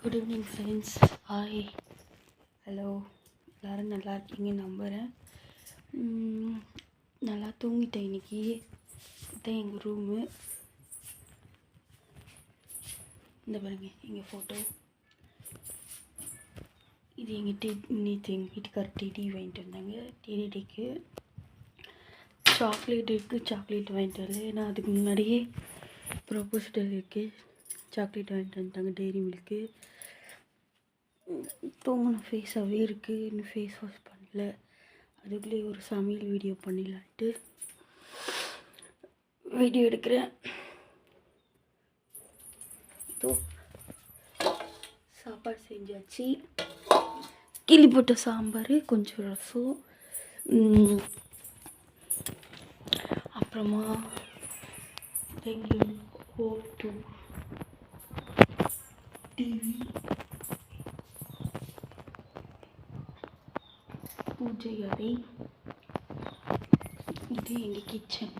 Good evening friends. Hi, hello. எல்லோரும் நல்லா இருக்கீங்க நம்புகிறேன். நல்லா தூங்கிட்டேன் இன்றைக்கி. இதுதான் எங்கள் ரூமு. இந்த பாருங்க எங்கள் ஃபோட்டோ. இது நேற்று எங்கள் வீட்டுக்கார் டீ வாங்கிட்டு வந்தாங்க. டீக்கு சாக்லேட் வாங்கிட்டு வரல. ஏன்னா அதுக்கு முன்னாடியே ப்ரொபோசல் இருக்குது. சாக்லேட் வாங்கிட்டு வந்துட்டாங்க, டெய்ரி மில்க்கு. தூங்கின ஃபேஸாகவே இருக்குது. இன்னும் ஃபேஸ் வாஷ் பண்ணல. அதுக்குள்ளேயே ஒரு சமையல் வீடியோ பண்ணிடலான்ட்டு வீடியோ எடுக்கிறேன். இதோ சாப்பாடு செஞ்சாச்சு. கிளி போட்ட சாம்பார், கொஞ்சம் ரசம், அப்புறமா டிவி, பூஜை அறை. இது எங்கள் கிச்சன்.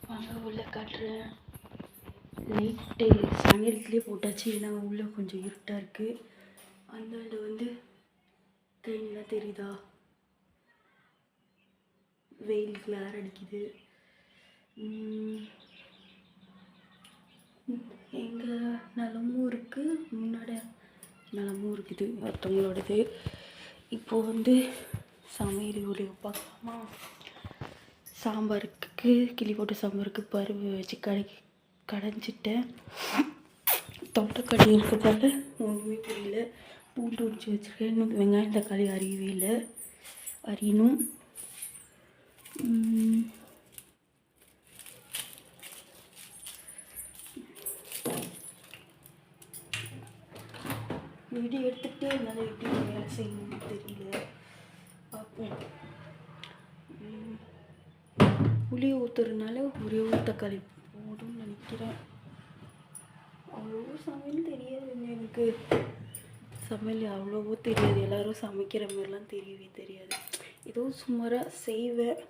வாங்க உள்ள காட்டுறேன். லைட்டு சமையலுக்குள்ளே போட்டாச்சு. ஏன்னா உள்ளே கொஞ்சம் இருட்டாக இருக்குது. அந்தாண்ட ட்ரெயின்லாம் தெரியுதா? வெயில் கிளார் அடிக்குது. எங்கள் நிலமும் இருக்குது, முன்னாடி நிலமும் இருக்குது ஒருத்தவங்களோடது. இப்போது சமையல் ஒரு பார்க்கலாமா? சாம்பாருக்கு, கிளி போட்ட சாம்பாருக்கு பருப்பு வச்சு கடைஞ்சிட்டேன். தோட்டக்கறி இருக்கிறதால ஒன்றுமே புரியல. பூண்டு உரிச்சு வச்சுருக்கேன். இன்னும் வெங்காயம் தக்காளி அறியவே இல்லை, அறியணும். வீடியோ எடுத்துகிட்டே என்னால் எப்படி வேலை செய்யணும்னு தெரியல. பார்ப்போம். புளி ஊற்றுறதுனால ஒரே ஒரு தக்காளி போதும்னு நினைக்கிறேன். அவ்வளவோ சமையல் தெரியாதுங்க எனக்கு. சமையல் அவ்வளவோ தெரியாது. எல்லோரும் சமைக்கிற மாதிரிலாம் தெரியவே தெரியாது. ஏதோ சுமாராக செய்வேன்.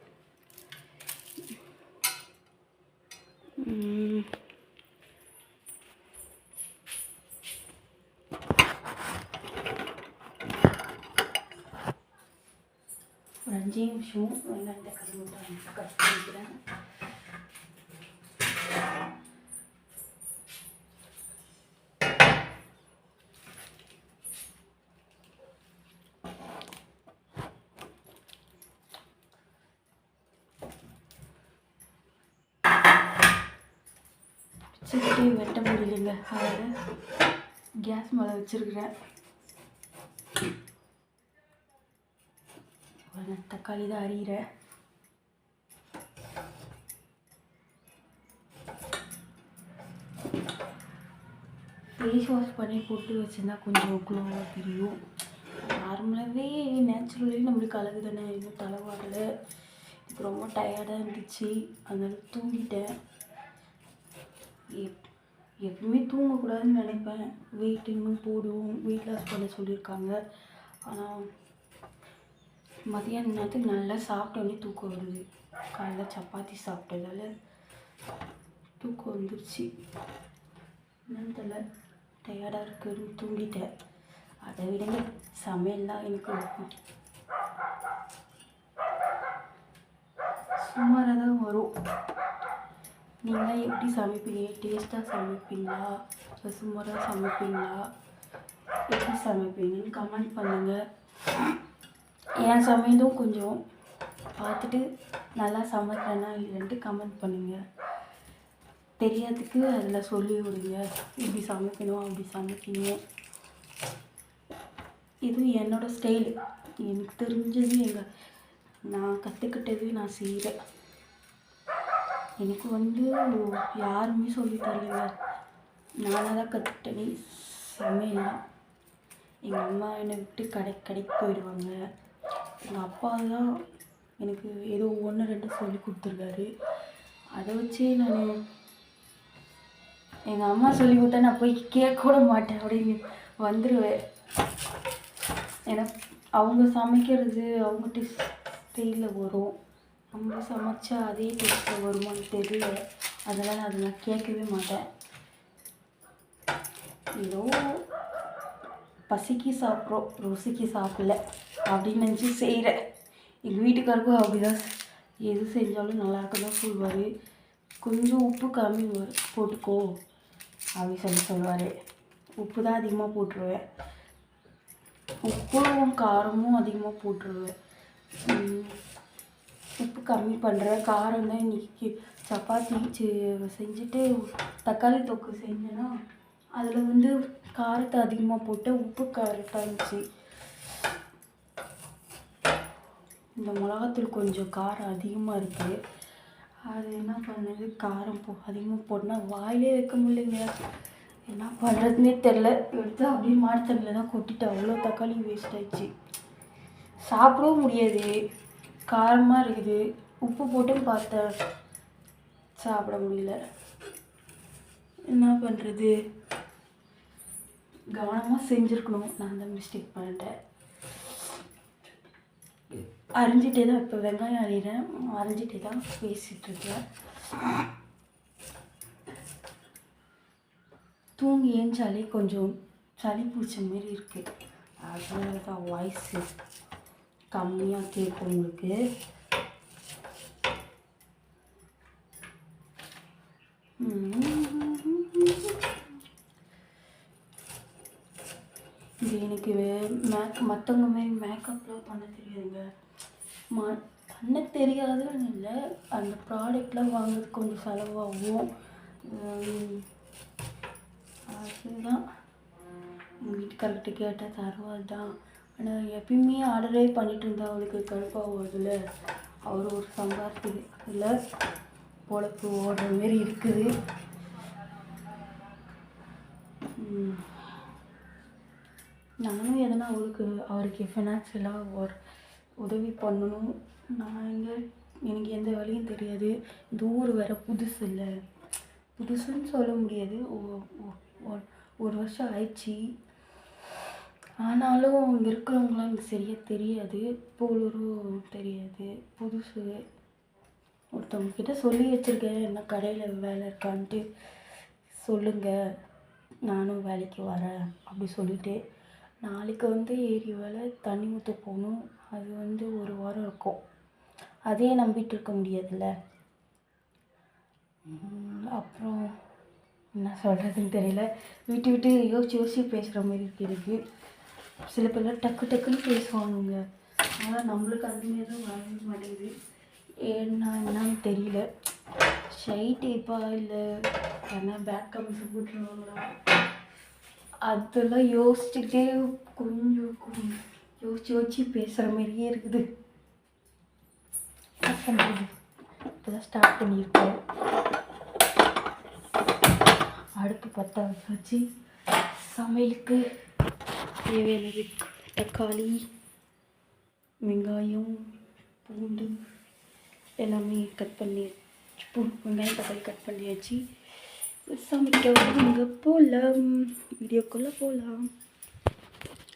ஒரு 5 நிமிஷம் வெங்காயத்தை கட் பண்ணிக்கிறேன். சிக்கி வெட்ட முடியலைங்க, அதில் கேஸ் மேலே வச்சுருக்கிறேன். தக்காளி தான் அறிகிறேன். ஃபேஸ் வாஷ் பண்ணி போட்டு வச்சுருந்தா கொஞ்சம் க்ளோவாக தெரியும். நார்மலாகவே நேச்சுரலி நம்மளுக்கு அழகு தானே. இன்னும் தலைவாடலை. இப்போ ரொம்ப டயர்டாக இருந்துச்சு, அதனால தூங்கிட்டேன். எப்பவுமே தூங்கக்கூடாதுன்னு நினைப்பேன். வெயிட் இன்னும் போடுவோம், வெயிட் லாஸ் பண்ண சொல்லியிருக்காங்க. ஆனால் மதியான நேரத்துக்கு நல்லா சாப்பிட்டோன்னே தூக்கம் வருது. காலைல சப்பாத்தி சாப்பிட்டதால தூக்கம் வந்துருச்சு. என்னன்னு தெரியல, டயர்டாக இருக்குன்னு தூங்கிட்டேன். அதை விட சமையல்லாம் எனக்கு சுமாராக தான் வரும். நீங்களாம் எப்படி சமைப்பீங்க? டேஸ்ட்டாக சமைப்பீங்களா, இல்லை சுமாராக சமைப்பீங்களா? எப்படி சமைப்பீங்கன்னு கமெண்ட் பண்ணுங்கள். என் சமையலும் கொஞ்சம் பார்த்துட்டு நல்லா சமைக்கிறேன்னா இல்லைன்ட்டு கமெண்ட் பண்ணுங்கள். தெரியாததுக்கு அதில் சொல்லி விடுங்க. இப்படி சமைக்கணும், அப்படி சமைக்கணும். இது என்னோடய ஸ்டைலு. எனக்கு தெரிஞ்சது நான் கற்றுக்கிட்டது நான் செய்கிறேன். எனக்கு யாருமே சொல்லி தரலைங்க. நானாக தான் கற்றுக்கிட்டேனே சமையலாம். எங்கள் அம்மா என்னை விட்டு கடைக்கு போயிடுவாங்க. எங்கள் அப்பா தான் எனக்கு ஏதோ 1-2 சொல்லி கொடுத்துருக்காரு. அதை வச்சு நான் எங்கள் அம்மா சொல்லி கொடுத்தா நான் போய் கேட்க கூட மாட்டேன், அப்படின்னு வந்துடுவேன். ஏன்னா அவங்க சமைக்கிறது அவங்க ஸ்டைலில் வரும். நம்ம சமைச்சா அதே டேஸ்ட்டில் வருமானு தெரியல. அதனால் அதை நான் கேட்கவே மாட்டேன். ஏதோ பசிக்கு சாப்பிட்றோம், ருசிக்கு சாப்பிடல அப்படின்னு நினச்சி செய்கிறேன். எங்கள் வீட்டுக்காருக்கும் அப்படிதான், எது செஞ்சாலும் நல்லா தான் சொல்லுவார். கொஞ்சம் உப்பு கம்மி போட்டுக்கோ அப்படின்னு சொல்லுவார். உப்பு தான் அதிகமாக போட்டுருவேன், உப்பும் காரமும் அதிகமாக போட்டுருவேன். உப்பு கம்மி பண்ணுறேன். காரம் தான் இன்றைக்கி சப்பாத்தி செஞ்சுட்டு தக்காளி தொக்கு செஞ்சேன்னா அதில் காரத்தை அதிகமாக போட்டு உப்பு கரெக்டாக இருந்துச்சு. இந்த மிளகாத்தூள் கொஞ்சம் காரம் அதிகமாக இருக்குது. அது என்ன பண்ணுது, காரம் அதிகமாக போட்டால் வாயிலே வைக்க முடியலைங்க. என்ன பண்ணுறதுனே தெரில. எடுத்து அப்படியே மாட்டுத்தண்ணியில் தான் கொட்டிட்டு அவ்வளோ தக்காளி வேஸ்ட் ஆயிடுச்சு. சாப்பிடவும் முடியாது, காரமாக இருக்குது. உப்பு போட்டும் பார்த்தேன், சாப்பிட முடியல. என்ன பண்ணுறது, கவனமாக செஞ்சுருக்கணும். நான் தான் மிஸ்டேக் பண்ணிட்டேன். அரிஞ்சிட்டே தான், இப்போ வெங்காயம் அரிகிறேன், அரிஞ்சிட்டே தான் பேசிகிட்ருக்கேன். தூங்கி ஏஞ்சாலே கொஞ்சம் சளி பிடிச்ச மாரி இருக்குது. அதனால தான் வாய்ஸு கம்மியாக கேட்கும் உங்களுக்கு. இது எனக்கு மற்றவங்க மாரி மேக்கப்லாம் பண்ண தெரியாதுங்க. பண்ண தெரியாதுன்னு இல்லை, அந்த ப்ராடக்ட்லாம் வாங்குறதுக்கு கொஞ்சம் செலவாகும். அதுதான் எங்கள் வீட்டுக்கார்கிட்ட கேட்டால் தருவாள் தான். ஆனால் எப்பயுமே ஆர்டரே பண்ணிகிட்டு இருந்தால் அவளுக்கு கடுப்பாகுதில்ல. அவர் ஒரு சம்பாதிக்குது, அதில் பொழப்பு ஓடுற மாரி இருக்குது. நானும் எதனா அவருக்கு ஃபினான்ஷியலாக உதவி பண்ணணும். எனக்கு எந்த வேலையும் தெரியாது. இந்த ஊர் வேறு புதுசு இல்லை, புதுசுன்னு சொல்ல முடியாது, ஒரு வருஷம் ஆயிடுச்சு. ஆனாலும் இங்கே இருக்கிறவங்களாம் எனக்கு சரியாக தெரியாது, போலூரும் தெரியாது, புதுசு. ஒருத்தவங்கக்கிட்ட சொல்லி வச்சுருக்கேன், என்ன கடையில் வேலை இருக்கான்ட்டு சொல்லுங்கள், நானும் வேலைக்கு வரேன் அப்படி சொல்லிவிட்டு. நாளைக்கு ஏரி வேலை தண்ணி ஊற்ற போகணும். அது ஒரு வாரம் இருக்கும். அதையே நம்பிட்டு இருக்க முடியாதுல்ல. அப்புறம் என்ன சொல்கிறதுன்னு தெரியல. விட்டு யோசிச்சு பேசுகிற மாதிரி இருக்குது எனக்கு. சில பேர்லாம் டக்குன்னு பேசுவானுங்க, ஆனால் நம்மளுக்கு அதுமாரி தான் வரவே மாட்டேங்குது. என்னன்னு தெரியல. ஷை டைப்பா இல்லை ஏன்னா பேக் கமெண்ட்ஸ் போட்டுருவாங்களா, அதெல்லாம் யோசிச்சுக்கிட்டே கொஞ்சம் யோசிச்சு பேசுகிற மாதிரியே இருக்குது. இப்போ தான் ஸ்டார்ட் பண்ணியிருக்கேன். அடுப்பு பற்ற வச்சு சமையலுக்கு தேவையானது தக்காளி, வெங்காயம், பூண்டு எல்லாமே கட் பண்ணி வெங்காயம் தக்காளி கட் பண்ணியாச்சு. சமைக்க இங்கே போகலாம், வீடியோக்குள்ளே போகலாம்.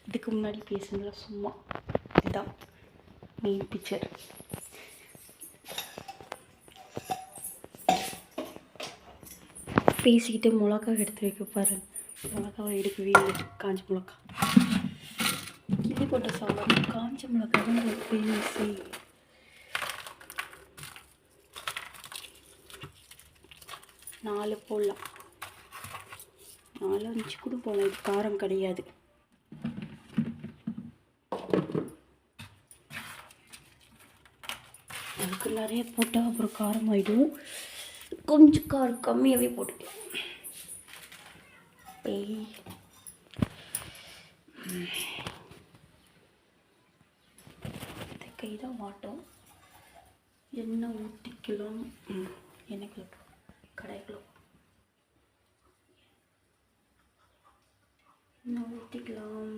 இதுக்கு முன்னாடி பேசுனதுல சும்மா இதுதான் மெயின் பிக்சர். பேசிக்கிட்டு மிளகா எடுத்து வைக்க பாரு. மிளகாவை எடுக்கவே இல்லை, காஞ்ச மிளகா கிளி போட்ட சாம்பார். காஞ்ச மிளகா தான் ஒரு பேசி. நாலு போடலாம், 4-5 கூட போடலாம். இது காரம் கிடையாது. அதுக்கு நிறைய போட்டால் அப்புறம் காரம் ஆகிடும். கொஞ்சம் காரம் கம்மியாகவே போட்டுக்கலாம். கை தான் வாட்டும். எண்ணெய் ஊற்றிக்கலாம். எண்ணெய்க்குள்ள கடாய்க்குள்ள எண்ணெய் ஊற்றிக்கலாம்.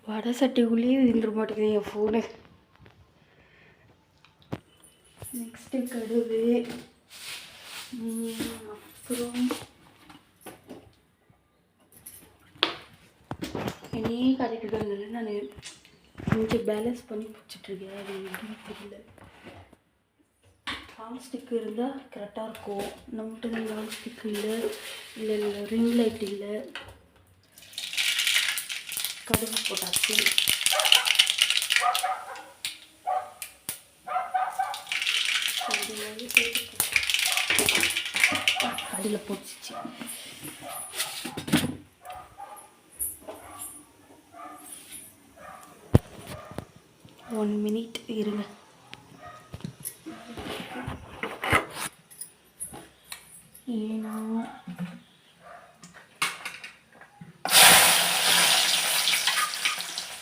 வடை சட்டிக்குள்ளேயே இருந்துட மாட்டேங்குது என் ஃபோனு. நெக்ஸ்ட்டு கடுகு, அப்புறம் எண்ணெயே காட்டிட்டு இருந்தது. நான் இங்கே பேலன்ஸ் பண்ணி பிடிச்சிட்ருக்கேன். அது எப்படின்னு தெரியல. நான்ஸ்டிக் இருந்தால் கரெக்டாக இருக்கும். நம்மகிட்ட நான்ஸ்டிக் இல்லை, இல்லை ரிங் லைட் இல்லை. கடுகு போட்டாச்சு. கடையில் போட்டுச்சு. 1 minute இருங்க. ஏன்னா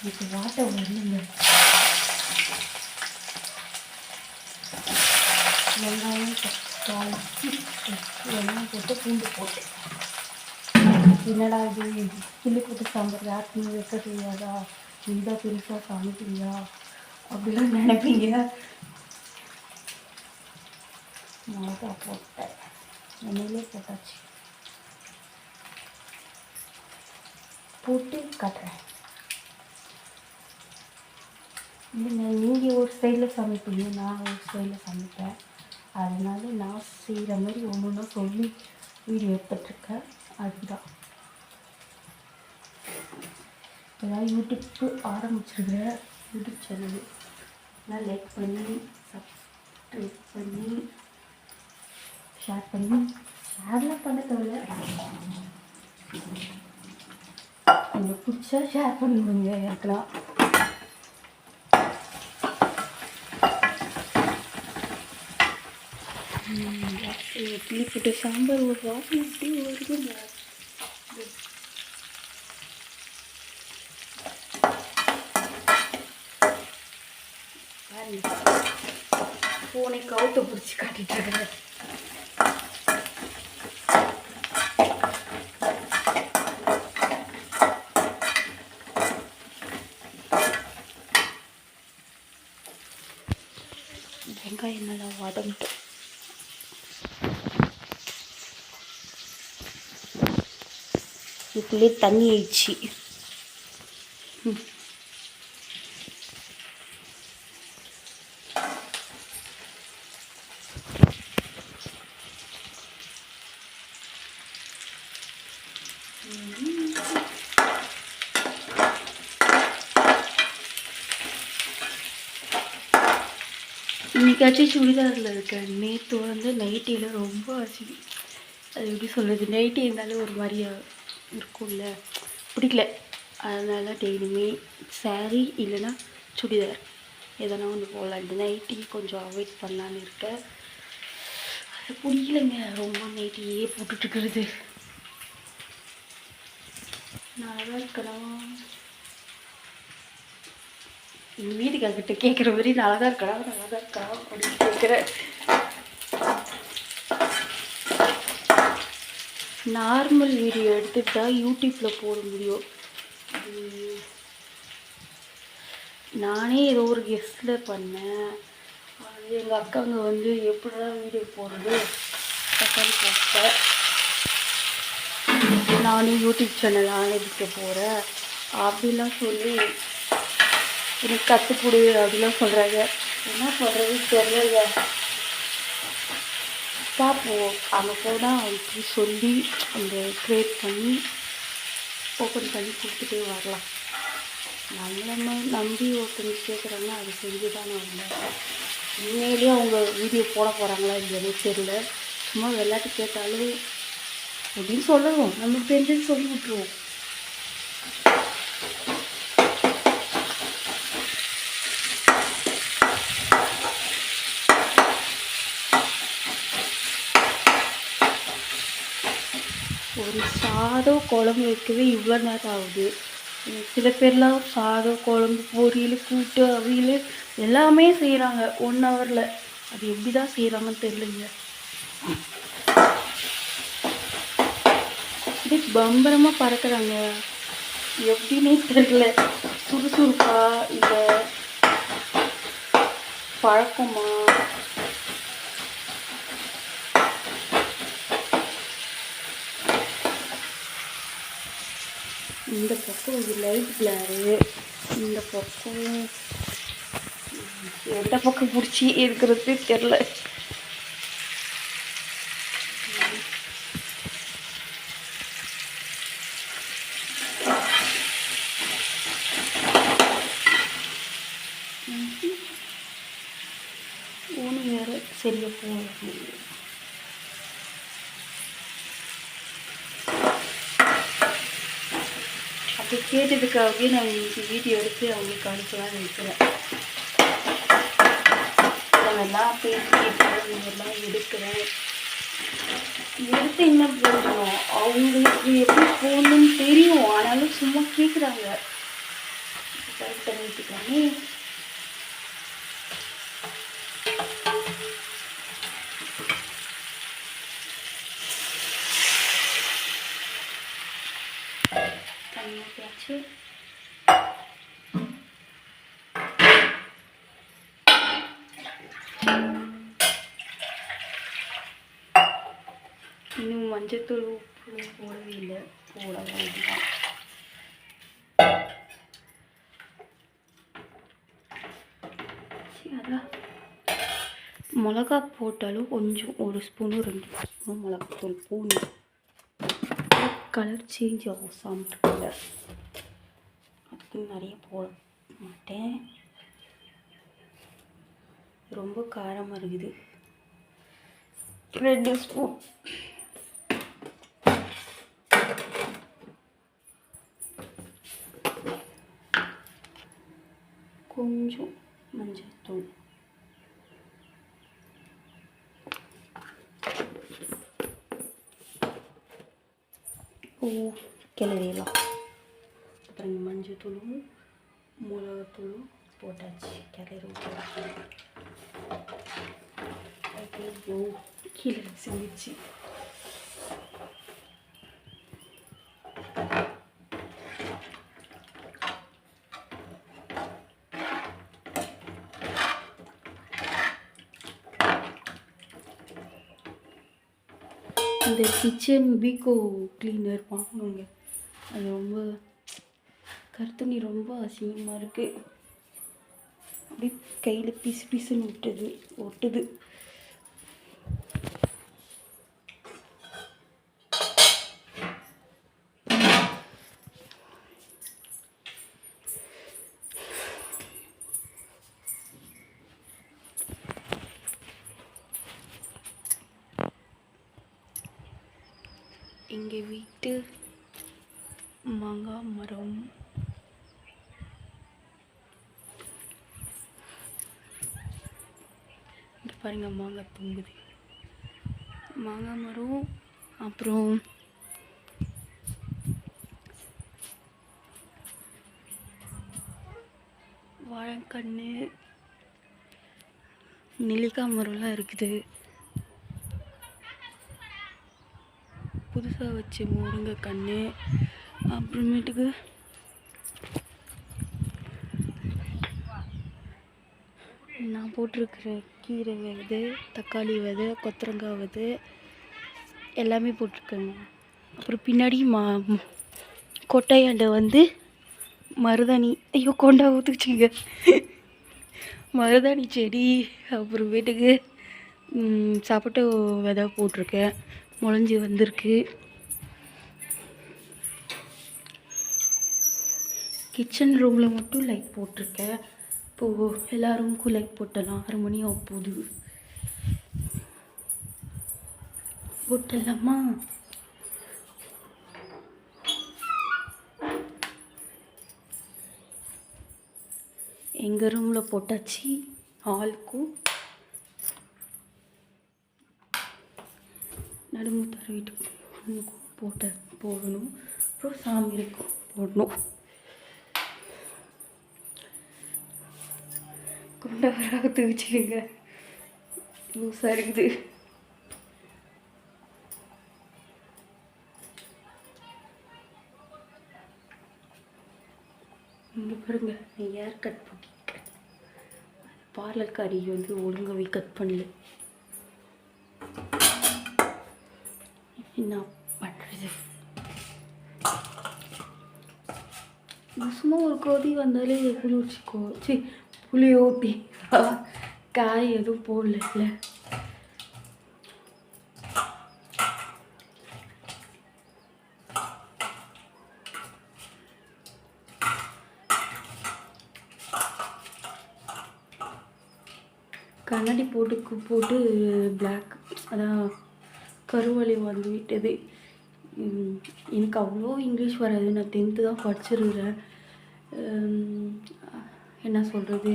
எனக்கு வாட்டர் வரணுங்க. வெங்காயம் தக்காளி வெங்காயம் போட்டு பூண்டு போட்டு என்னடா இது கிள்ளி போட்டு சாம்பார் யாருக்குமே வைக்க தெரியாதா, இந்த பெருசாக சமைக்கிறீங்களா அப்படிலாம் நினைப்பீங்க. மிளகா போட்டேன், எண்ணெயிலே போட்டாச்சு. போட்டு காட்டுறேன். இல்லைங்க, நீங்கள் ஒரு ஸ்டைலில் சமைப்பீங்க, நான் ஒரு ஸ்டைலில் சமைப்பேன். அதனால நான் செய்கிற மாதிரி ஒன்று ஒன்றா சொல்லி வீடியோ எடுத்துட்ருக்கேன். அதுதான் இப்போதான் யூடியூப்பு ஆரம்பிச்சிருக்கிறேன். யூடியூப் சேனல் நான் லைக் பண்ணி சப்ஸ்கிரைப் பண்ணி ஷேர் பண்ணி, ஷேர்லாம் பண்ண தேவையில்ல, எனக்கு பிடிச்சா ஷேர் பண்ணுவீங்க. எனக்குலாம் கிளி போட்டு சாம்பார் ஒரு வாசனை அப்படி வருதுங்க. ஃபோனை கவுட்டை பிடிச்சி காட்டிட்டு இருக்கிறேன். வெங்காயம் நல்லா வதங்கிட்டு இதுக்குள்ளே தண்ணி ஆயிடுச்சு. இன்றைக்காச்சும் சுடிதாரில் இருக்கேன். நேற்று வந்து நைட்டியில் ரொம்ப அரிசி, அது எப்படி சொல்கிறது, நைட்டி இருந்தாலும் ஒரு மாதிரியா இருக்கும்ல, பிடிக்கல. அதனால் டெய்லியுமே சாரீ இல்லைன்னா சுடிதார் எதனா ஒன்று போகலான்ட்டு நைட்டி கொஞ்சம் அவாய்ட் பண்ணலான்னு இருக்கேன். அது பிடிக்கலைங்க, ரொம்ப நைட்டியே போட்டுட்ருக்கிறது. நல்லா தான் இருக்கலாம். எங்கள் வீட்டுக்கார்கிட்ட கேட்குற மாதிரி நல்லா தான் இருக்கா அப்படின்னு கேட்குறேன். நார்மல் வீடியோ எடுத்துகிட்டா யூடியூப்பில் போட முடியும். நானே ஏதோ ஒரு கெஸ்ட்டில் பண்ணேன். அது எங்கள் அக்காங்க வந்து எப்படிதான் வீடியோ போடுறது தக்காளி போட்டேன், நானும் யூடியூப் சேனல் ஆரம்பிக்க போகிறேன் அப்படிலாம் சொல்லி எனக்கு கற்றுக்கொடு அப்படிலாம் சொல்கிறாங்க. என்ன சொல்கிறது தெரியல. பார்ப்போம், அங்கே போனால் இப்படி சொல்லி அந்த க்ரியேட் பண்ணி ஓப்பன் பண்ணி கொடுத்துட்டே வரலாம். நம்மள நம்பி ஒருத்தங்க கேட்குறாங்கன்னா அது செஞ்சு தானே வந்தேன். உண்மையிலேயே அவங்க வீடியோ போட போகிறாங்களா இல்லையானே தெரியல. சும்மா விளையாட்டு கேட்டாலும் அப்படின்னு சொல்லணும், நம்ம தெரிஞ்சு சொல்லி விட்டுருவோம். ஒரு சாதம் குழம்பு வைக்கவே இவ்வளோ நேரம் ஆகுது. சில பேர்லாம் சாதம் குழம்பு பொரியல் கூட்டு அவியல் எல்லாமே செய்கிறாங்க 1 ஹவரில். அது எப்படி தான் செய்கிறாங்கன்னு தெரியலைங்க. இப்படி பம்பரமாக பறக்கிறாங்க, எப்படின்னே தெரியல. சுறுசுறுப்பா இல்லை பழக்கமா? இந்த பக்கம் இது லைட் கிளாரு, இந்த பக்கம் எந்த பக்கம் பிடிச்சி இருக்கிறது தெரில. ஒன்று வேறு சரியாக போகும். அப்படி கேட்டதுக்காகவே நான் இன்னைக்கு வீடியோ எடுத்து அவங்களுக்கு அனுப்பலான்னு நினைக்கிறேன். இதெல்லாம் பேசிக்கிட்டு இதெல்லாம் எடுக்கிறேன். எடுத்து என்ன போடணும், அவங்களுக்கு எப்படி போகணும்னு தெரியும். ஆனாலும் சும்மா கேட்குறாங்க. கரெக்ட் பண்ணிட்டுக்கானே. தண்ணியாச்சு. இன்னும் மஞ்சத்தூள் உப்பு போடவே இல்லை, போட வேண்டியதான். அதான் மிளகா போட்டாலும் கொஞ்சம் 1 ஸ்பூனு 2 ஸ்பூனும் மிளகாத்தூள் போடணும். கலர் சேஞ்ச் ஆகும், சாம்பார் கலர். அதுக்கு நிறைய போட மாட்டேன், ரொம்ப காரமாக இருக்குது. 2 ஸ்பூன். கொஞ்சம் மஞ்சள் கிளறிடலாம். அப்புறம் மஞ்சள் தூளும் மிளகாத்தூளும் போட்டாச்சு. கிளறி ஐயோ கீழே செஞ்சிச்சு. இந்த கிச்சன் வீக்கோ கிளீனர் வாங்கணுங்க. அது ரொம்ப கருத்துணி ரொம்ப அசிங்கமாக இருக்குது. அப்படியே கையில் பிசு பிசுன்னு ஒட்டுது. எங்கள் வீட்டு மாங்காய் மரம் இங்கே பாருங்கள், மாங்காய் தொங்குது. மாங்காய் மரம், அப்புறம் வாழைக்கன்று, நெல்லிக்காய் மரம்லாம் இருக்குது. புதுசாக வச்சு முருங்கைக்கன்று, அப்புறமேட்டுக்கு நான் போட்டிருக்கிற கீரை விதை, தக்காளி விதை, கொத்தரங்காய் விதை எல்லாமே போட்டிருக்கேங்க. அப்புறம் பின்னாடி கொட்டையாண்ட வந்து மருதாணி, ஐயோ கொண்டா ஊற்றுச்சிங்க, மருதாணி செடி, அப்புறமேட்டுக்கு சப்போட்டா விதை போட்டிருக்கேன், முளைஞ்சி வந்திருக்கு. கிச்சன் ரூமில் மட்டும் லைட் போட்டிருக்கேன். இப்போது எல்லா ரூமுக்கும் லைட் போட்டலாம். 6 மணி ஆக போகுது. போட்டலாமா? எங்கள் ரூமில் போட்டாச்சு. ஹாலுக்கும் நடுமுத்தார் வீட்டுக்கும் போடணும். அப்புறம் சாமி இருக்கும் போடணும். குண்டை வராக தூச்சிடுங்க, லூஸாக இருக்குது. இங்கே பாருங்க, நான் ஹேர் கட் பண்ணியிருக்கேன். பார்லர்காரி வந்து ஒழுங்காகவே கட் பண்ணல. என்ன பண்ணுறது? சும்மா ஒரு கொதி வந்தாலே குளிர்ச்சிக்கோ சி புளி ஊற்றி காய் எதுவும் போடல. கண்ணாடி போட்டு பிளாக் அதான் கருவலி வந்து விட்டது. எனக்கு அவ்வளோ இங்கிலீஷ் வராது, நான் 10th தான் படிச்சிருக்கிறேன். என்ன சொல்கிறது,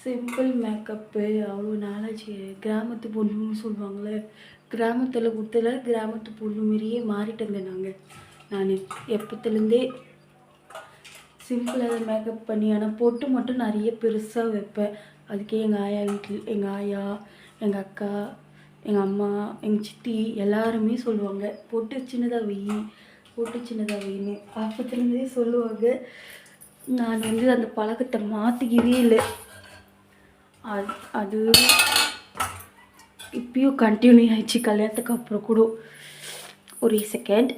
சிம்பிள் மேக்கப்பு அவ்வளோ நாலேஜ். கிராமத்து பொண்ணுன்னு சொல்லுவாங்களே, கிராமத்தில் குத்தில் கிராமத்து பொண்ணு மாரியே மாறிட்டேங்க நான் எப்பத்துலேருந்தே சிம்பிளாக மேக்கப் பண்ணி. ஆனால் பொட்டு மட்டும் நிறைய பெருசாக வைப்பேன். அதுக்கே எங்கள் ஆயா வீட்டில் எங்கள் ஆயா, எங்கள் அக்கா, எங்கள் அம்மா, எங்கள் சித்தி எல்லாருமே சொல்லுவாங்க பொட்டு சின்னதாக வைன்னு அப்பத்துலேருந்தே சொல்லுவாங்க. நான் வந்து அந்த பழக்கத்தை மாற்றிக்கவே இல்லை. அது இப்பயும் கண்டினியூ ஆயிடுச்சு கல்யாணத்துக்கு அப்புறம் கூட. ஒரு செகண்ட்.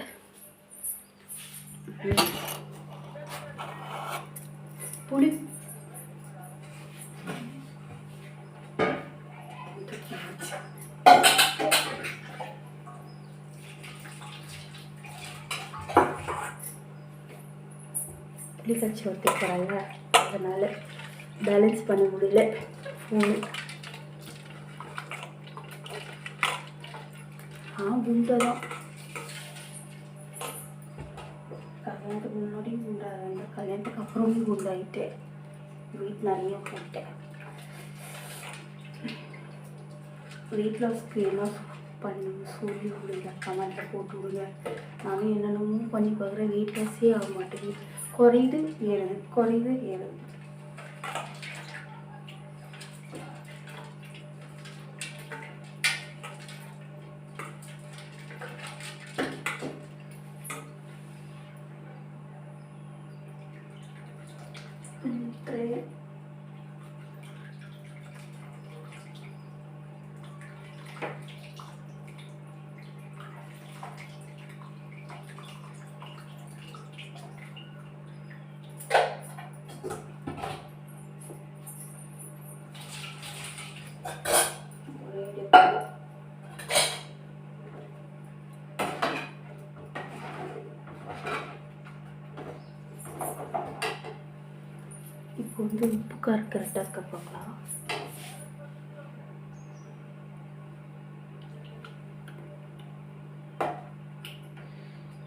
புளி புளி கச்சி ஊற்றி போகிறாங்க, அதனால் பேலன்ஸ் பண்ண முடியல ஃபோனு. குண்டை தான் கல்யாணத்துக்கு முன்னாடியும் குண்டாக, கல்யாணத்துக்கு அப்புறமும் குண்டாயிட்டேன். வெயிட் நிறைய போட்டேன். வெயிட் லாஸ்க்கு என்ன பண்ணணும் சொல்லி விடுங்க, கமெண்ட்டில் போட்டு விடுங்க. நானும் என்னென்னமோ பண்ணி பார்க்குறேன், வெயிட் லாஸே ஆக மாட்டேங்குது. குறையுது ஏறுது. இப்போ வந்து உப்பு காரம் கரெக்டாக இருக்க பார்க்கலாம்.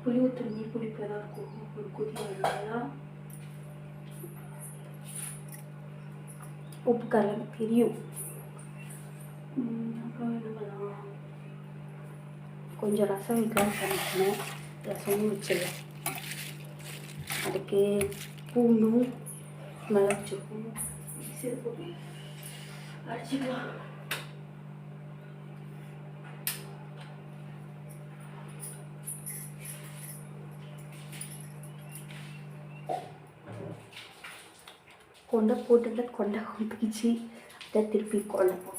புளி ஊற்றி புளிப்பாக தான் இருக்கும். ஒரு கொதி வந்தால் உப்பு காரம் தெரியும். அப்புறம் என்ன பண்ணலாம், கொஞ்சம் ரசம் வைக்கலாம் பண்ணிக்கணும். ரசமும் வச்சிடலாம். அதுக்கு பூண்டும் மிளகுச்சூப்பும் மிக்சியில் போட்டு அடிச்சுக்கலாம். கொண்டை போட்டுல கொண்டை கொம்பிச்சு அதை திருப்பி கொண்டை போட்டு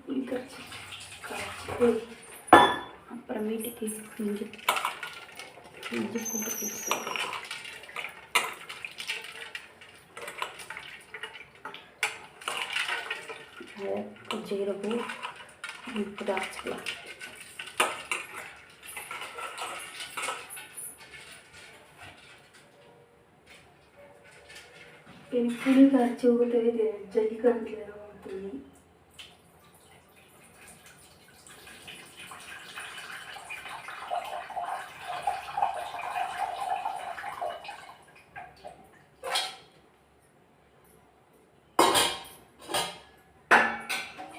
புளி கரைச்சிட்டு அப்புறமேட்டுக்கு இஞ்சி பூண்டு பேஸ்ட் ஜீரகம் உப்பு அரைச்சிக்கலாம். எனக்கு புளி கரைச்சி ஊற்றவே தெரியாது, ஜல்லிக்கட்டில் தான் ஊற்றுவேன்.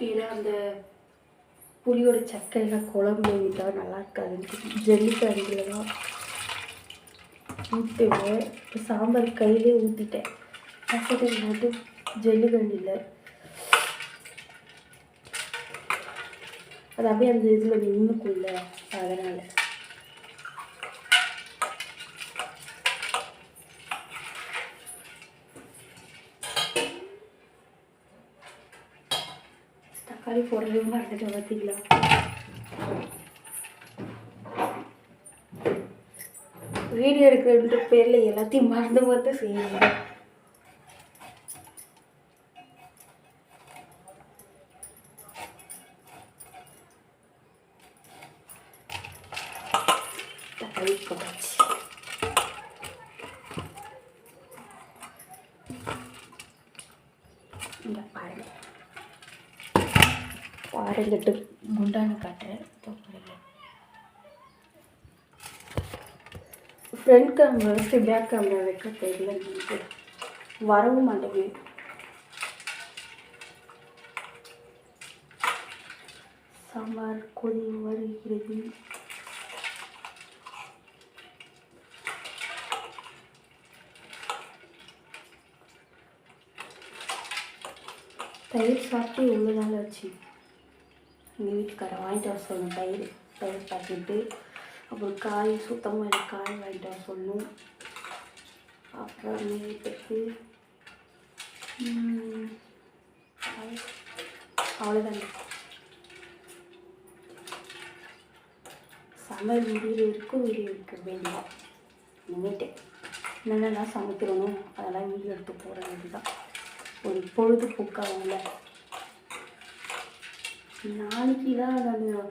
ஏன்னா அந்த புளியோட சக்கையில் குழம்பு விட்டால் நல்லா இருக்காது. ஜல்லிக்கட்டில் தான் ஊற்றுவேன். இப்போ சாம்பார் கையிலே ஊற்றிட்டேன். பக்கத்தில் போட்டு ஜல்லிக்கண்டில் அது அப்படியே அந்த இதில் நின்றுக்குள்ள, அதனால் தக்காளி போடவே மறந்துட்டு பார்த்தீங்களா? வீடியோ எடுக்கிற பேரில் எல்லாத்தையும் மறந்து செய்யுங்க. தக்காளி போட்டாச்சு. இங்கே பாருங்கட்டு குண்டான காட்டுறேன். ஃப்ரண்ட் கேமரா வச்சு பேக் கேமரா வைக்க தெரியல, வரவும் மாட்டேங்குது. சாம்பார் கொதி வருகிறது. தயிர் சாப்பிட்டு எவ்வளோ நாள் ஆச்சு. எங்கள் வீட்டுக்காரை வாங்கிட்டு வர சொல்லணும். தயிர் பாக்கெட்டு, அப்புறம் காய் சுத்தமாக எனக்கு காய் வாங்கிட்டு வர சொல்லணும். அப்புறம் வீட்டுக்கு அவ்வளோதாங்க. சமையல் வீடியோ இருக்க வேண்டியதான். இனிமேட்டு என்னென்னலாம் சமைக்கிறோமோ அதெல்லாம் வீடியோ எடுத்து போட வேண்டியதான். ஒரு பொழுதுபோக்காகல. நாளைக்கு தான் நான்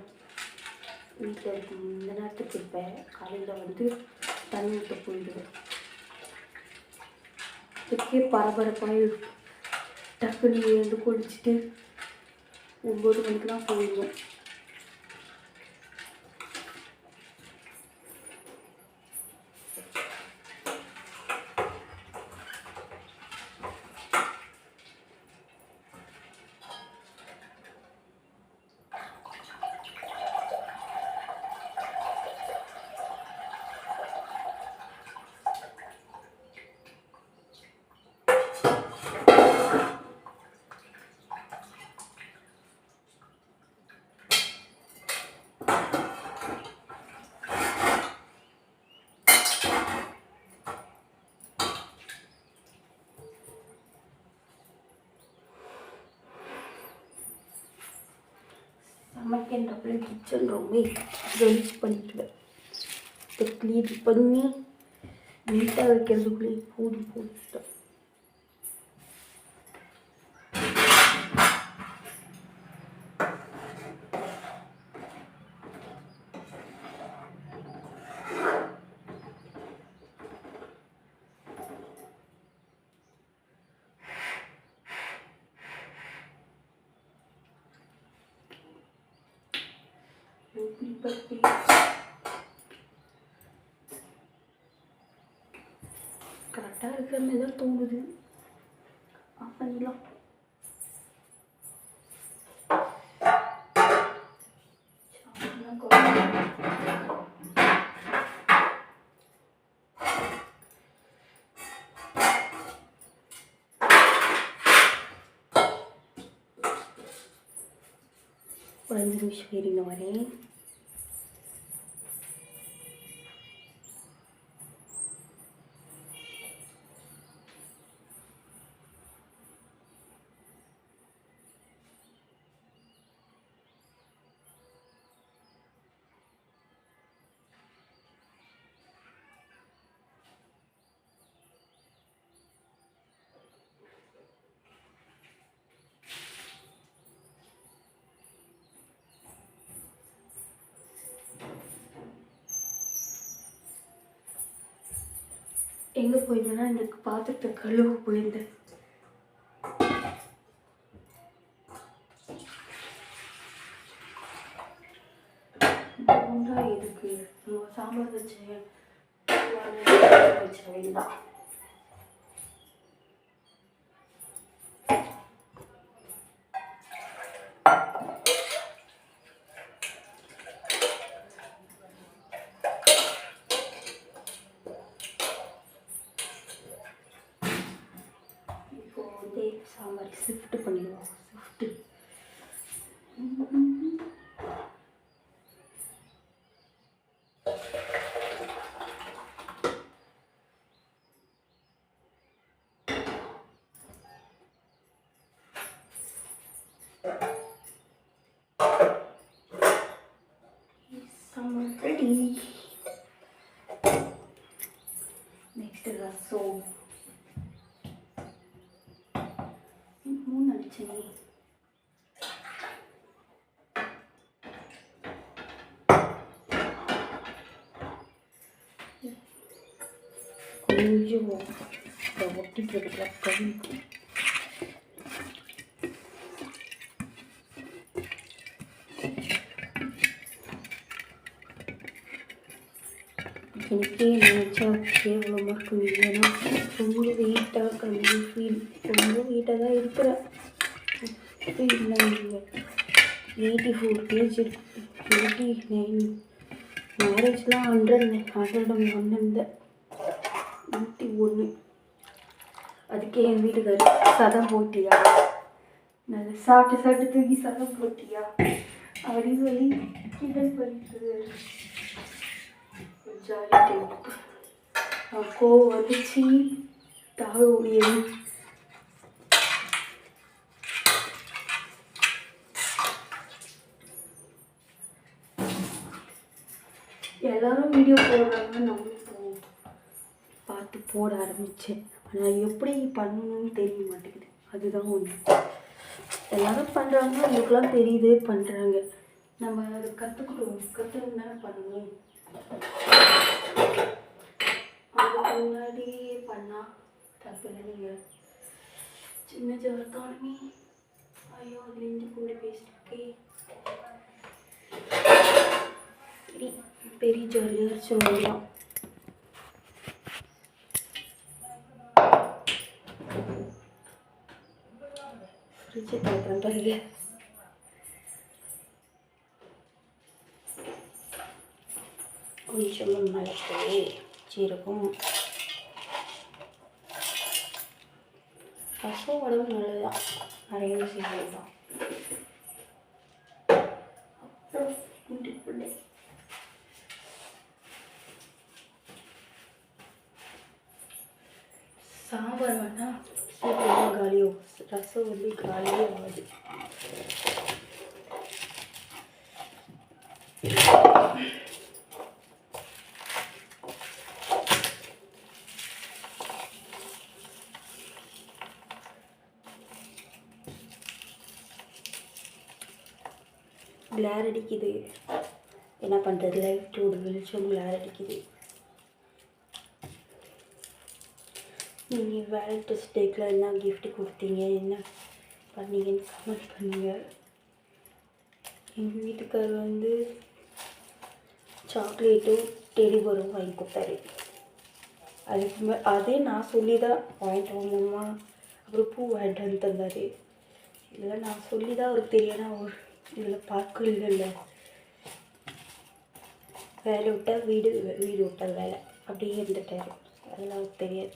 வீட்டில் இருக்கேன். இந்த நேரத்துக்கு இருப்பேன். காலையில் தண்ணி ஊற்ற போயிடுவேன். இதுக்கே பரபரப்பாக டக்குனு குளிச்சுட்டு 9 மணிக்கெலாம் போயிடுவேன். சமைக்கின்றப்ப கிச்சன் ரொம்ப கழிச்சு பண்ணிட்டுவேன். க்ளீன் பண்ணி நீட்டாக வைக்கிறதுக்குள்ளே போட்டுட்டேன். கரெக்டாக இருக்கிற மாதிரி தான் தோணுது. பண்ணிடலாம். ஒரு 5 நிமிஷம் இருங்க வரேன். எங்கே போயிருந்தேன்னா இந்த பாத்திரத்தை கழுவ போயிருந்தேன். எதுக்கு சாம்பார் வச்சேன் வேண்டாம். சாம்பார் ஷிஃப்ட் பண்ணிடுவோம். ரசம் 3 அடிச்சேன். கொஞ்சம் ஒட்டிட்டு இருக்கிற கழுவி எனக்கே நினச்சா கேவலமாக இருக்குது. ஏன்னா ரொம்ப வெயிட்டாக கம்மி ஃபீல் ரொம்ப வெயிட்டாக தான் இருக்கிறேன். இல்லை 84 kg இருக்கு. 89 மேரேஜ்லாம் 101 இருந்தேன். 101. அதுக்கே என் வீட்டுக்காரு சதம் போட்டியா, நல்லா சாப்பிட்டு தூக்கி சதம் போட்டியா அப்படின்னு சொல்லி கிண்டல் பண்ணிட்டு ஜாலி டைம். கோவம் வந்துச்சு, தாழ முடியாது. எல்லாரும் வீடியோ போடுறாங்க, நம்மளும் பார்த்து போட ஆரம்பித்தேன். ஆனால் எப்படி பண்ணணும்னு தெரிய மாட்டேங்குது. அதுதான் ஒன்று. எல்லாரும் பண்ணுறாங்க, அவங்களுக்குலாம் தெரியுது, பண்ணுறாங்க. நம்ம அதை கற்றுக்கணும் தானே பண்ணணும். அதுக்கு முன்னாடியே பண்ணால் தப்பு இல்லை. நீங்கள் சின்ன ஜவர்த்தாலுமே ஐயோ அது இஞ்சி பூண்டு பேஸ்ட் பெரிய ஜாலியாக சொல்லலாம். ஃப்ரிட்ஜை பார்க்குறேன் பாருங்க. கொஞ்சம் மிளகு, சீரகம். ரசம் உடம்பு நல்லதுதான், நிறைய செய்யலாம். அப்புறம் பிள்ளை சாம்பார் வேணால் சீக்கிரமாக காலியும், ரசம் வந்து காலியே ஆகுது. கிளார் அடிக்குது, என்ன பண்ணுறது, லைட்டோட வெளிச்சம் கிளார் அடிக்குது. நீங்கள் வேலண்டைன்ஸ் டேக்கில் என்ன கிஃப்ட் கொடுத்தீங்க, என்ன பண்ணீங்கன்னு கமெண்ட் பண்ணுங்கள். எங்கள் வீட்டுக்கார் வந்து சாக்லேட்டும் டெடி பரும் வாங்கி கொடுத்தாரு. அதுக்கு அதே நான் சொல்லி தான் வாங்கிட்டு வந்தோம்மா. அப்புறம் பூ வாங்கிட்டு வந்து தந்தார். இதெல்லாம் நான் சொல்லி தான் அவருக்கு தெரியாதுன்னா அவர் இதில் பார்க்க இல்லைல்ல. வேலை விட்டால் வீடு விட்டால் வேலை அப்படியே இருந்துட்டார். அதெல்லாம் அவருக்கு தெரியாது,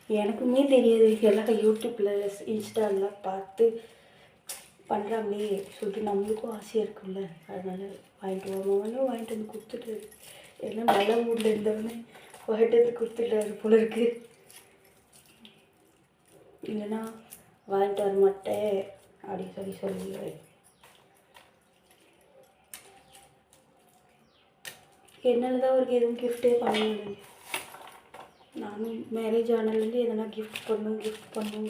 எனக்குமே தெரியாது. எல்லாம் யூடியூப்பில் இன்ஸ்டாலாம் பார்த்து பண்ணுறாங்களே சொல்லிட்டு நம்மளுக்கும் ஆசையாக இருக்குல்ல. அதனால் வாங்கிட்டு வாங்கிட்டு வந்து கொடுத்துட்டாரு. எல்லாம் நல்ல ஊரில் இருந்தவொடனே வாங்கிட்டு வந்து கொடுத்துட்டாரு போல இருக்கு. இல்லைன்னா வாங்கிட்டு வர மாட்டேன் அப்படின்னு சொல்லிடுவேன். என்னால் தான் அவருக்கு எதுவும் கிஃப்டே பண்ண முடியும். நானும் மேரேஜ் ஆனதுலேருந்து எதனா கிஃப்ட் பண்ணும்.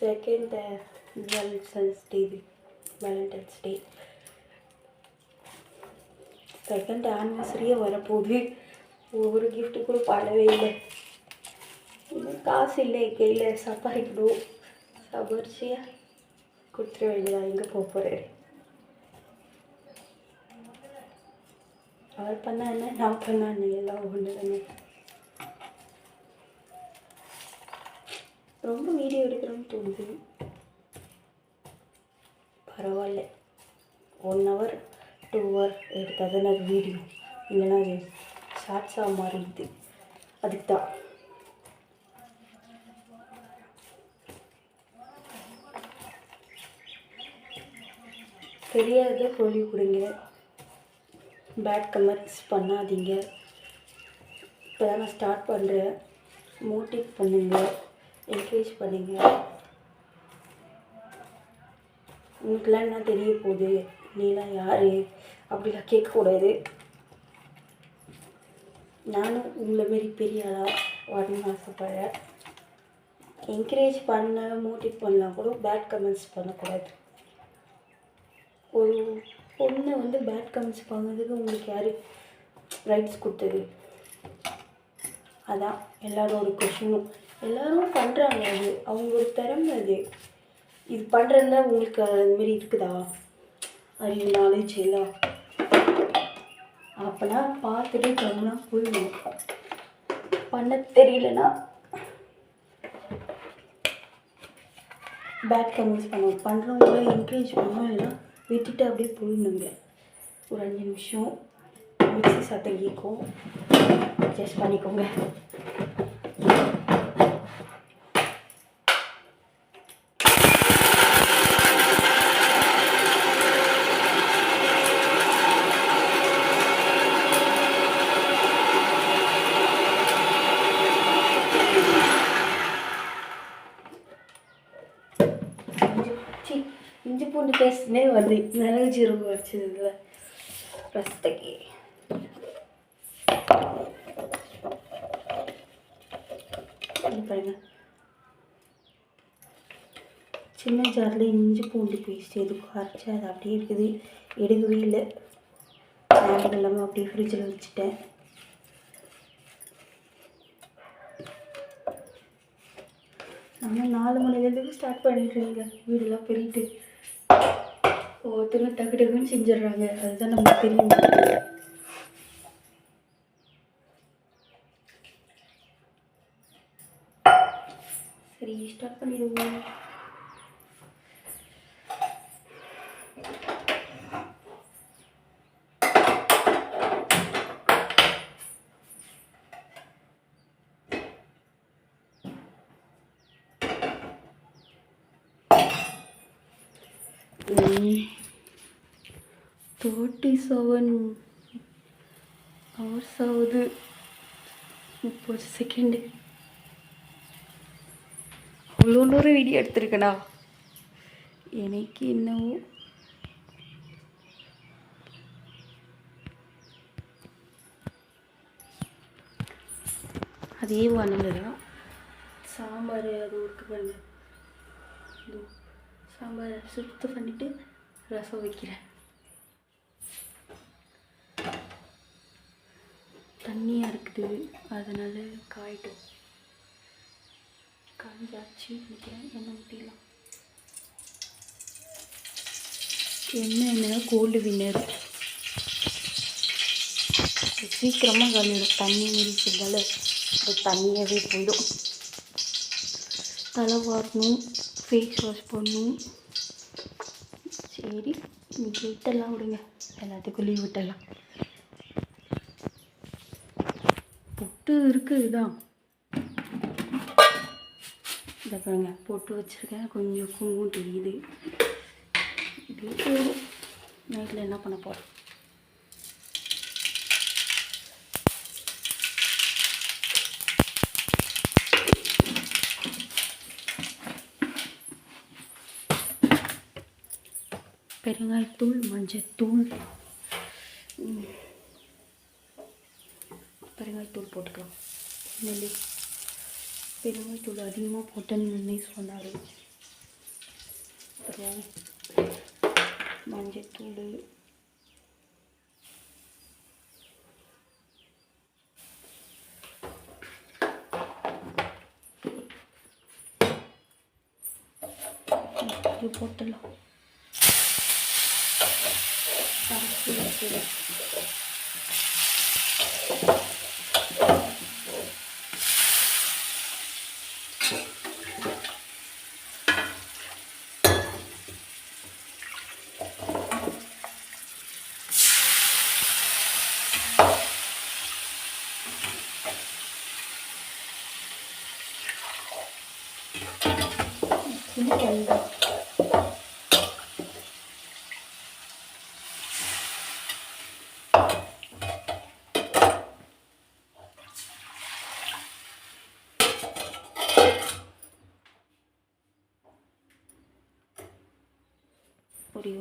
செகண்ட் வேலண்டைன்ஸ் டே செகண்ட் ஆனிவர்சரியே வரப்போகுது. ஒவ்வொரு கிஃப்ட்டு கூட பண்ணவே இல்லை. காசு இல்லை கையில், சம்பாதிக்கணும். சம்பாரிச்சியாக கொடுத்துட வேண்டியதான். எங்கே போக போகிறேன். அவர் பண்ணா என்ன, நான் பண்ணா என்ன, எல்லாம் ஒன்று தானே. ரொம்ப வீடியோ எடுக்கிறோன்னு தோணுது. பரவாயில்ல, 1 hour 2 hour எடுத்தால் தானே அது வீடியோ, இல்லைன்னா அது ஷார்ட்ஸாக மாறிடுது. அதுக்கு தான் தெரியாத சொல்லி கொடுங்க. பேட் கமெண்ட்ஸ் பண்ணாதீங்க. இப்போ தான் நான் ஸ்டார்ட் பண்ணுறேன். மோட்டிவேட் பண்ணுங்கள், என்கரேஜ் பண்ணுங்கள். உங்களுக்குலாம் என்ன தெரிய போகுது, நீலாம் யார் அப்படிலாம் கேட்கக்கூடாது. நானும் உங்களை மாரி பெரிய ஆளாக வரணும்னு ஆசைப்படுறேன். என்கரேஜ் பண்ண மோட்டிவேட் பண்ணலாம் கூட பேட் கமெண்ட்ஸ் பண்ணக்கூடாது. ஒரு பொண்ணை வந்து பேட் கமெண்ட்ஸ் பண்ணதுக்கு உங்களுக்கு யார் ரைட்ஸ் கொடுத்தது? அதான் எல்லாரோட கொஷினும். எல்லோரும் பண்ணுறாங்க, அது அவங்களோட திறமை. அது இது பண்ணுறதுல உங்களுக்கு அதுமாரி இருக்குதா அறிவு நாலேஜ் எல்லாம்? அப்போனா பார்த்துட்டு கம்முனா போயிடணும். பண்ண தெரியலனா பேட் கமெண்ட்ஸ் பண்ணுவோம். பண்ணுறவங்கள என்கரேஜ் பண்ணுவோம், இல்லைன்னா விட்டுட்டு அப்படியே போயிடணுங்க. ஒரு 5 நிமிஷம் மிக்ஸி சத்தம் கேட்கும், அட்ஜஸ்ட் பண்ணிக்கோங்க. இஞ்சி பூண்டு பேஸ்ட்னே வந்து மிளகு ஜீரகம் வச்சதுல ரசத்துக்கு பாருங்க. சின்ன ஜாரில் இஞ்சி பூண்டு பேஸ்ட் எதுக்கும் அரைச்சி அது அப்படியே இருக்குது, எடுக்கவே இல்லை. ஞாபகம் இல்லாமல் அப்படியே ஃப்ரிட்ஜில் வச்சுட்டேன். நம்ம 4 மணிலேருந்து ஸ்டார்ட் பண்ணிடுறீங்க, வீடெல்லாம் பெருகிட்டு ஒவ்வொருத்தரும் டக்கு டக்குன்னு செஞ்சிடுறாங்க. அதுதான் நமக்கு தெரியும். சரி, ஸ்டார்ட் பண்ணிடுவோம். Mm. 37 hours ஆகுது, 30 செகண்டு. அவ்வளோ நேரம் வீடியோ எடுத்திருக்கேனா? எனக்கு என்னவோ அதே வானல்தான். சாம்பார் அது ஒர்க்கு பண்ணு. சாம்பார் சுத்தம் பண்ணிவிட்டு ரசம் வைக்கிறேன். தண்ணியாக இருக்குது, அதனால் காயிட்டும். காஞ்சாச்சு நினைக்கிறேன். எண்ணெய் ஊற்றிடலாம். எண்ணெய் கோல்டு வின்னர், சீக்கிரமாக காலிடும். தண்ணி மீறிக்கிறதால அது தண்ணியாகவே போயிடும். தலை வாரணும், ஃபேஸ் வாஷ் பண்ணணும். சரி, இன்னைக்கு விட்டெல்லாம் விடுங்க, எல்லாத்துக்கும் லீவ் விட்டலாம். பொட்டு இருக்குது தான், இதை பாருங்க பொட்டு வச்சுருக்கேன். கொஞ்சம் குங்குமம் தெரியுது. இப்படி போதும். நைட்டில் என்ன பண்ண போகிறோம்? பெருங்காயத்தூள், மஞ்சத்தூள், பெருங்காயத்தூள் போட்டுக்கலாம். நெல்லி பெருங்காயத்தூள் அதிகமாக போட்டேன்னு சொன்னார். அப்புறம் மஞ்சத்தூள், இது போட்டுடலாம்.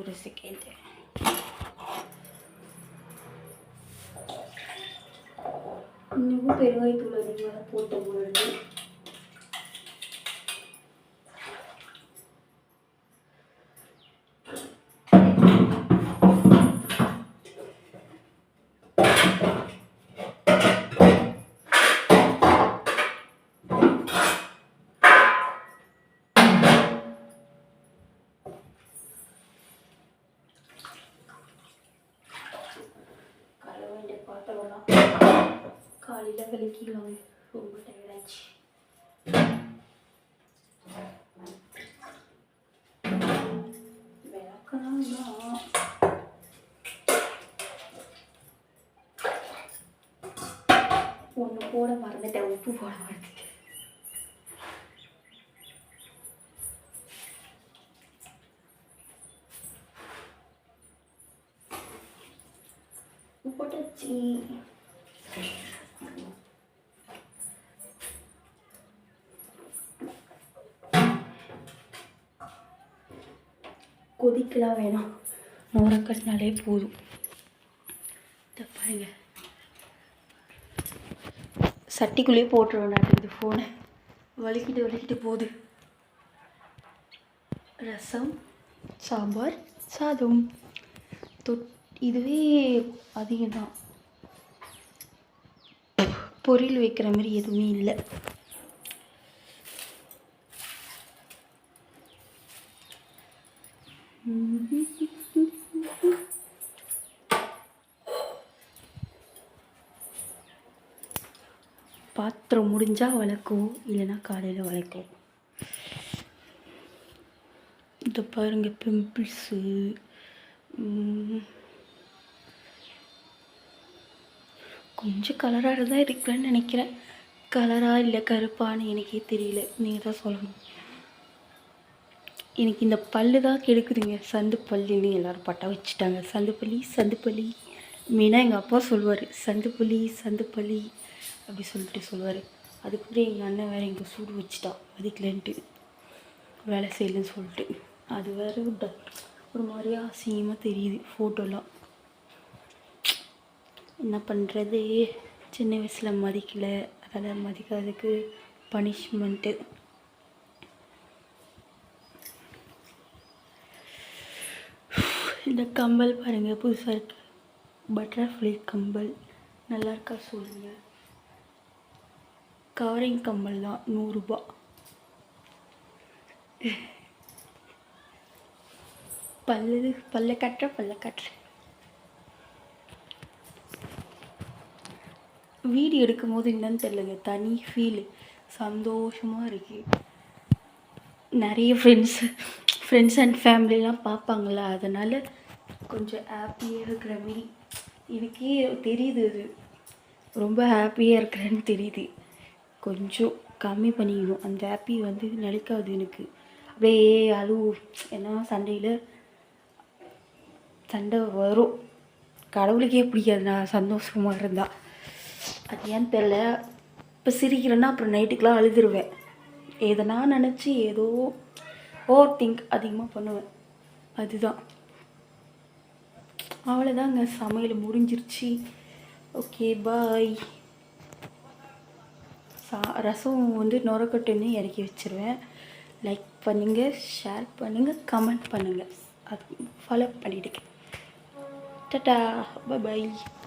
ஒரு செகண்ட். இன்னும் பெருங்காயத்தூள் அதிகமாக போட்ட பொழுது பாத்திரம்லாம் காலையில் விளக்கிடலாங்க. ரொம்ப டயர்டாச்சு. விளக்கணும்னா ஒன்று போட மறந்துட்டேன், உப்பு போட மறந்துட்டேன். போட்டாச்சு. கொதிக்கலாம் வேணாம், நோரக்கட்டினாலே போதும். இதை பாருங்க, சட்டிக்குள்ளேயே போட்டுருவேன் நாட்டுக்குது. ஃபோனை வலிக்கிட்டு போகுது. ரசம், சாம்பார், சாதம். இதுவே அதிகம்தான். பொரியல் வைக்கிற மாதிரி எதுவுமே இல்லை. பாத்திரம் முடிஞ்சால் வளர்க்கும், இல்லைன்னா காலையில் வளர்க்கும். இதை பாருங்க, பிம்பிள்ஸு. கொஞ்சம் கலராக தான் இருக்கிறேன்னு நினைக்கிறேன். கலராக இல்லை கருப்பான்னு எனக்கே தெரியல, நீங்கள் தான் சொல்லணும். எனக்கு இந்த பல்லு தான் கெடுக்குதுங்க. சந்து பல்லுன்னு எல்லோரும் பட்டா வச்சுட்டாங்க. சந்து பல்லி மெயினாக எங்கள் அப்பா சொல்லுவார், சந்து பல்லி அப்படி சொல்லிட்டு சொல்லுவார். அதுக்கப்புறம் எங்கள் அண்ணன் வேறு எங்கள் சூடு வச்சுட்டான், அதுக்குலன்ட்டு வேலை செய்யலன்னு சொல்லிட்டு. அது வேறு ஒரு மாதிரியா அசிங்கமாக தெரியுது ஃபோட்டோலாம். என்ன பண்ணுறது, சின்ன வயசில் மதிக்கலை, அதெல்லாம் மதிக்காததுக்கு பனிஷ்மெண்ட்டு. இந்த கம்பல் பாருங்கள், புதுசாக இருக்குது. பட்டர்ஃப்ளை கம்பல் நல்லா இருக்கா சொல்லுங்கள். கவரிங் கம்பல் தான், 100 ரூபா. பல்ல கட்டுற. வீடியோ எடுக்கும் போது என்னன்னு தெரியலங்க, தனி ஃபீல், சந்தோஷமாக இருக்குது. நிறைய ஃப்ரெண்ட்ஸ் அண்ட் ஃபேமிலிலாம் பார்ப்பாங்களா, அதனால் கொஞ்சம் ஹாப்பியாக இருக்கிற மாரி எனக்கே தெரியுது. அது ரொம்ப ஹாப்பியாக இருக்கிறேன்னு தெரியுது. கொஞ்சம் கம்மி பண்ணிக்கணும், அந்த ஹாப்பி வந்து நிலைக்காது எனக்கு. அப்படியே ஏன்னா சண்டை வரும். கடவுளுக்கே பிடிக்காது நான் சந்தோஷமாக இருந்தால். அது ஏன்னு தெரில. இப்போ சிரிக்கிறேன்னா அப்புறம் நைட்டுக்கெலாம் அழுதுருவேன். எதனா நினச்சி ஏதோ ஓவர் திங்க் அதிகமாக பண்ணுவேன். அதுதான். அவ்வளோதாங்க, சமையல் முடிஞ்சிருச்சு. ஓகே, பாய். ரசம் வந்து நுரக்கட்டுன்னு இறக்கி வச்சுருவேன். லைக் பண்ணுங்கள், ஷேர் பண்ணுங்கள், கமெண்ட் பண்ணுங்கள். அது ஃபாலோ பண்ணிவிடுங்க. டாடா, பாய்.